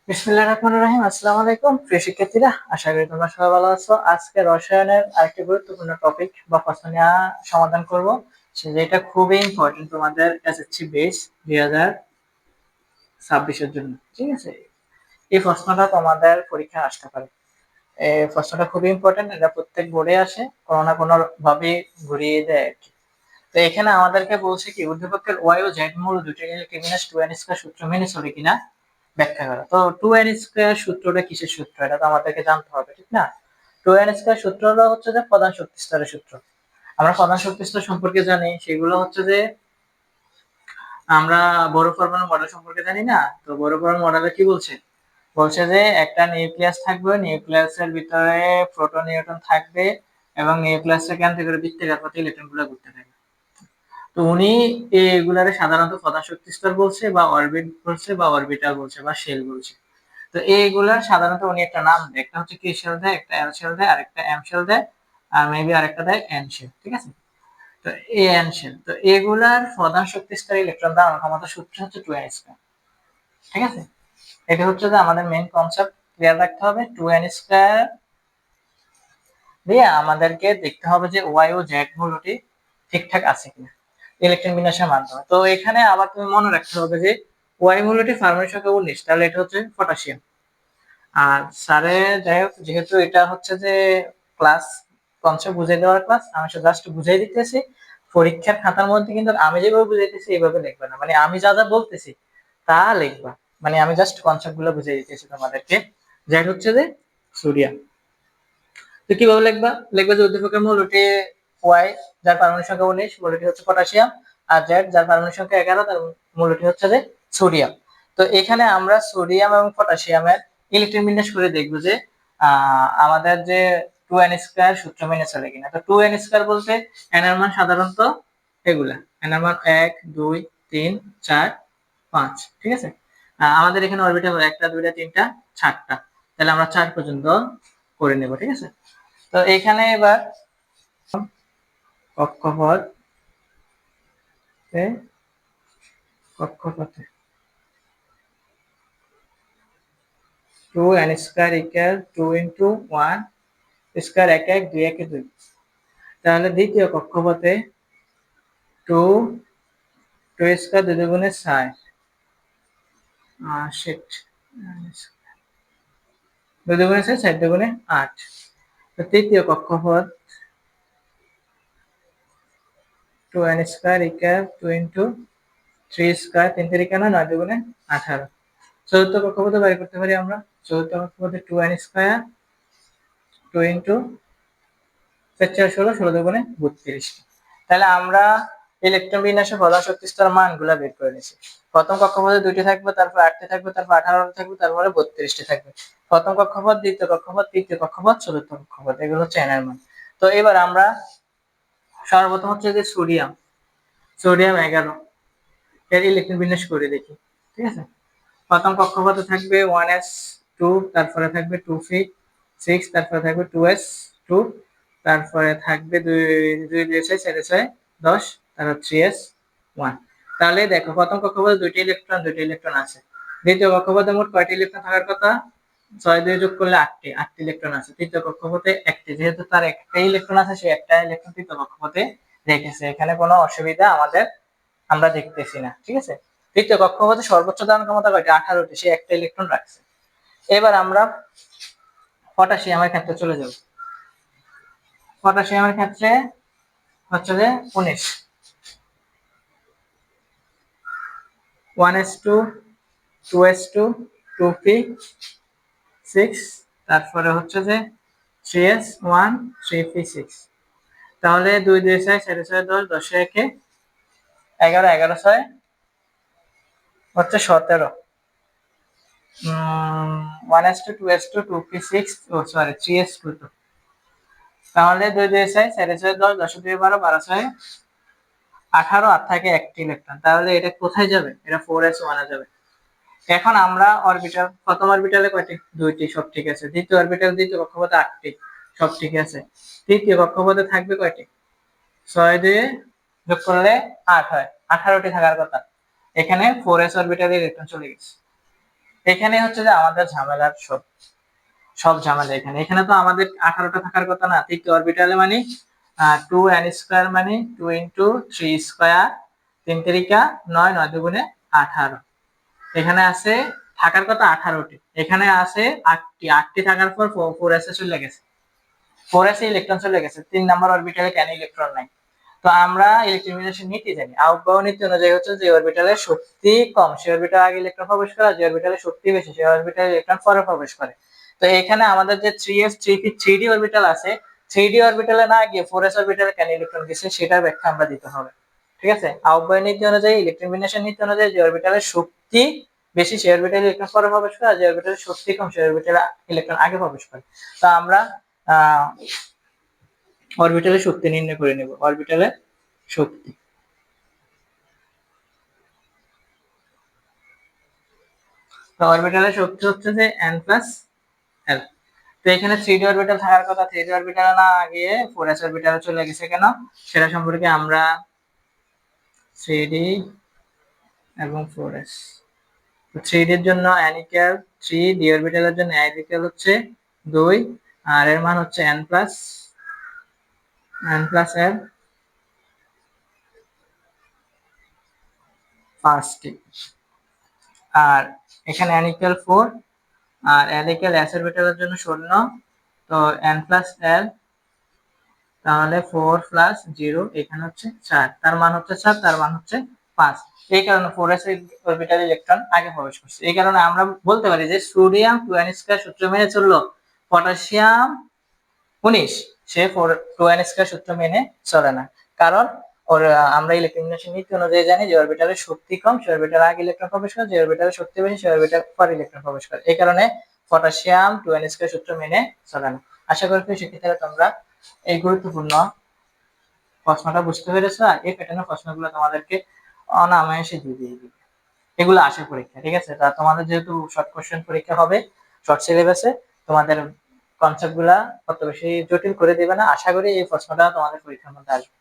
বিসমিল্লাহির রহমানির রহিম। আসসালামু আলাইকুম প্রিয় শিক্ষার্থীরা, আশা করি তোমরা সবাই ভালো আছো। আজকে রসায়নের আরেকটি গুরুত্বপূর্ণ টপিক বা প্রশ্ন নিয়ে সমাধান করব, যেটা খুবই ইম্পর্টেন্ট তোমাদের এসএসসি বেস 2026 এর জন্য। ঠিক আছে, এই প্রশ্নটা তোমাদের পরীক্ষায় আসতে পারে। এই প্রশ্নটা খুবই ইম্পর্টেন্ট, এটা প্রত্যেক বোর্ডে আসে, কোনো না কোনো ভাবে ঘুরিয়ে দেয় আর কি। তো এখানে আমাদেরকে বলছে কি, উদ্দীপকের ওয়াই ও জেড মূল দুটি টেবিনাস 2n স্কয়ার সূত্র মেনে চলে কিনা ব্যাখ্যা করা। তো 2n স্কয়ার সূত্রটা কিসের সূত্র, এটা তো আমাদেরকে জানতে হবে, ঠিক না? 2n স্কয়ার সূত্রটা হচ্ছে যে প্রধান শক্তি স্তরের সূত্র। আমরা প্রধান শক্তি স্তর সম্পর্কে জানি, সেগুলো হচ্ছে যে আমরা বড় পরমাণু মডেল সম্পর্কে জানি না। তো বড় পরমাণু মডেলে কি বলছে, বলছে যে একটা নিউক্লিয়াস থাকবে, নিউক্লিয়াসের ভিতরে প্রোটন নিউট্রন থাকবে এবং নিউক্লিয়াসের কেন্দ্র করে বৃত্তাকার পথে ইলেকট্রনগুলো ঘুরতে থাকবে। তো উনি এগুলারে সাধারণত প্রধান শক্তি স্তর বলছে বা অরবিট বলছে বা অরবিটাল বলছে বা শেল বলছে। তো এইগুলার সাধারণত উনি একটা নাম দেয়, একটা হচ্ছে কি শেল দেয়, একটা এল শেল দেয়, আরেকটা এম শেল দেয়, আর মেবি আরেকটা দেয় এন শেল। ঠিক আছে, তো এ এন শেল। তো এগুলার প্রধান শক্তি স্তরে ইলেকট্রন দান ক্ষমতা সূত্র হচ্ছে 2n স্কয়ার। ঠিক আছে, এটা হচ্ছে যে আমাদের মেইন কনসেপ্ট ক্লিয়ার রাখতে হবে। 2n স্কয়ার দিয়ে আমাদেরকে দেখতে হবে যে ওয়াই ও জেড মূলটি ঠিকঠাক আছে কিনা ইলেকট্রন বিন্যাসের মাধ্যমে। তো এখানে আবার তুমি মনে রাখতে হবে যে ওয়াই মূলটি ফার্মের সংখ্যা 19, তাহলে এটা হচ্ছে পটাশিয়াম। আর স্যারে যাই হোক, যেহেতু এটা হচ্ছে যে ক্লাস কনসেপ্ট বুঝিয়ে দেওয়ার ক্লাস, আমি জাস্ট বুঝাই দিতেছি। পরীক্ষার খাতার মধ্যে কিন্তু আমি যেভাবে বুঝাইতেছি এইভাবে লিখবে না, মানে আমি যা যা বলতেছি তা লিখবা। মানে আমি জাস্ট কনসেপ্ট গুলো বুঝিয়ে দিতেছি তোমাদেরকে। যেটা হচ্ছে যে সোডিয়াম। তো কিভাবে লিখবা, লিখবা যে উদ্দীপকের মূলটি ওয়াই, যার পারমাণবিক সংখ্যা 19, মূলটি হচ্ছে পটাশিয়াম। আর জেড, যার পারমাণবিক সংখ্যা 11, তার মূলটি হচ্ছে যে সোডিয়াম। তো এখানে আমরা সোডিয়াম এবং পটাশিয়ামের ইলেকট্রন বিন্যাস করে দেখবো যে আমাদের যে 2n স্কয়ার সূত্র মেনে চলে কিনা। তো 2n স্কয়ার বলতে n এর মান সাধারণত এগুলা, n এর মান 1 2 3 4 5। ঠিক আছে, আমাদের এখানে অরবিটাল 1টা 2টা 3টা 4টা, তাহলে আমরা 4 পর্যন্ত করে নেব। ঠিক আছে, তো এখানে এবার কক্ষপথ কক্ষপথে 2n square equal 2 into 1 square 1 1 2 1 2। তাহলে দ্বিতীয় কক্ষপথে 2 2 স্কয়ার 2 দুগুণে 4, শিট, 2 দুগুণে 4 4 দুগুণে 8। তো তৃতীয় কক্ষপথ 2n square equal 2 into 3 square 3 3 9 9 দুগুণে 18। চতুর্থ কক্ষপথে বের করতে পারি আমরা। চতুর্থ কক্ষপথে 2n স্কয়ার 2 ইনটু 4 4 16 16 দুগুণে 32। তাহলে আমরা ইলেকট্রন বিন্যাসের প্রধান শক্তি স্তর মানগুলো বের করে নিয়েছি। প্রথম কক্ষপথে 2টি থাকবে, তারপর 8টি থাকবে, তারপর 18টি থাকবে, তারপরে 32টি থাকবে। প্রথম কক্ষপথ, দ্বিতীয় কক্ষপথ, তৃতীয় কক্ষপথ, চতুর্থ কক্ষপথ, এগুলো হচ্ছে এন এর মান। তো এবার আমরা সর্বপ্রথম হচ্ছে যে সোডিয়াম, সোডিয়াম 11 এর ইলেকট্রন বিন্যাস করে দেখি। ঠিক আছে, প্রথম কক্ষপথে থাকবে 1s2, তারপরে থাকবে 2p6, তারপরে থাকবে 2s2, তারপরে থাকবে 2 2 2 6 4 6 10, তারপর 3s1। তাহলে দেখো প্রথম কক্ষপথে দুইটি ইলেকট্রন আছে। দ্বিতীয় কক্ষপথে মোট কয়টি ইলেকট্রন থাকার কথা? 6 দিয়ে যোগ করলে 8টি ইলেকট্রন আছে। তৃতীয় কক্ষপথে একটি, যেহেতু তার একটাই ইলেকট্রন আছে, সে একটা ইলেকট্রন তৃতীয় কক্ষপথে রেখেছে। এখানে কোনো অসুবিধা আমরা দেখতেছি না। ঠিক আছে, তৃতীয় কক্ষপথে সর্বোচ্চ ধারণ ক্ষমতা কয়টি? 18টি, সে একটা ইলেকট্রন রাখছে। এবার আমরা পটাশিয়ামের ক্ষেত্রে চলে যাব। পটাশিয়ামের ক্ষেত্রে হচ্ছে যে 19, 1s2 2s2 2p6, তারপরে হচ্ছে যে 3s1 3p6। তাহলে 2 2 6 4 6 10 10 1 11 11 6 হচ্ছে 17। 1s2 2s2 2p6, ও সরি 3s2। তাহলে 2 2 6 4 6 10 10 2 12 12 6 18, আর থাকে একটি ইলেকট্রন। তাহলে এটা কোথায় যাবে? এটা 4s1 এ যাবে। এখন আমরা অরবিটাল, প্রথম অরবিটালে কয়টি? দুইটি, সব ঠিক আছে। দ্বিতীয় অরবিটাল, দ্বিতীয় কক্ষপথে 8টি, সব ঠিক আছে। তৃতীয় কক্ষপথে থাকবে কয়টি? 6 দিয়ে যোগ করলে 8 হয়, 18টি থাকার কথা। এখানে 4s অরবিটালে ইলেকট্রন চলে গেছে। এখানে হচ্ছে যে আমাদের ঝামেলার সব ঝামেলা এখানে। এখানে তো আমাদের 18টা থাকার কথা না, তৃতীয় অরবিটালে মানে 2n স্কয়ার মানে 2 ইন্টু 3 স্কয়ার, 3 তিরিকা 9, 9 দুগুণে 18। এখানে আছে থাকার কথা 18টি, এখানে আছে 8টি। 8টি থাকার পর 4s চলে গেছে, 4s ইলেকট্রন চলে গেছে। 3 নাম্বার অরবিটালে কেন ইলেকট্রন নাই? তো আমরা ইলেকট্রন নীতি জানি, আউটবাউন্ড নীতি অনুযায়ী হচ্ছে যে অরবিটালে শক্তি কম সে অরবিটালে আগে ইলেকট্রন প্রবেশ করে, যে অরবিটালে শক্তি বেশি সে অরবিটালে ইলেকট্রন পরে প্রবেশ করে। তো এখানে আমাদের যে 3s 3p 3d অরবিটাল আছে, 3d অরবিটালে না গিয়ে 4s অরবিটালে কেন ইলেকট্রন গেছে সেটার ব্যাখ্যা আমরা দিতে হবে। ঠিক আছে, আউটবাউন্ড নীতি অনুযায়ী, ইলেকট্রন বিন্যাসের নীতি অনুযায়ী যে অরবিটালে শক্তি বেশি সে অরবিটালে ইলেকট্রন পরে প্রবেশ করে, আর যে অরবিটালে শক্তি কম সে অরবিটালে ইলেকট্রন আগে প্রবেশ করে। তো আমরা অরবিটালে শক্তি নির্ণয় করে নেব। অরবিটালে শক্তি, তো অরবিটালে শক্তি হচ্ছে যে n প্লাস l। তো এখানে 3d অরবিটাল থাকার কথা, 3d অরবিটালে না গিয়ে 4s অরবিটালে চলে গেছে কেন সেটা সম্পর্কে আমরা 3d এবং 4s। তো 3d এর জন্য n ইকুয়াল 3, d অরবিটালের জন্য n ইকুয়াল হচ্ছে 2, আর এর মান হচ্ছে n প্লাস l 5টি। আর এখানে n ইকুয়াল 4, আর l ইকুয়াল s অরবিটালের জন্য 0। তো n প্লাস l, তাহলে 4 প্লাস 0 এখানে হচ্ছে 4, তার মান হচ্ছে 4, তার মান হচ্ছে 5। এই কারণে 4s অরবিটাল ইলেকট্রন আগে প্রবেশ করছে। এই কারণে আমরা বলতে পারি যে সোডিয়াম 2n স্কয়ার সূত্র মেনে চললো, পটাশিয়াম 19 সে 2n স্কয়ার সূত্র মেনে চলে না। কারণ ওর আমরা ইলেকট্রন নীতি অনুযায়ী জানি যে অরবিটালের শক্তি কম সে অরবিটাল আগে ইলেকট্রন প্রবেশ করে, যে অরবিটালের শক্তি বেশি সে অরবিটাল পরে ইলেকট্রন প্রবেশ করে। এই কারণে পটাশিয়াম 2n স্কয়ার সূত্র মেনে চলে না। আশা করি শিক্ষার্থীরা তোমরা এই গুরুত্বপূর্ণ প্রশ্নটা বুঝতে পেরেছো, আর এই প্যাটার্নের প্রশ্নগুলো তোমাদেরকে অনায়াসে দিয়ে দিবে এগুলো আসে পরীক্ষা। ঠিক আছে, তা তোমাদের যেহেতু শর্ট কোশ্চেন পরীক্ষা হবে, শর্ট সিলেবাসে, তোমাদের কনসেপ্ট গুলা অত বেশি জটিল করে দিবে না। আশা করি এই প্রশ্নটা তোমাদের পরীক্ষার মধ্যে আসবে।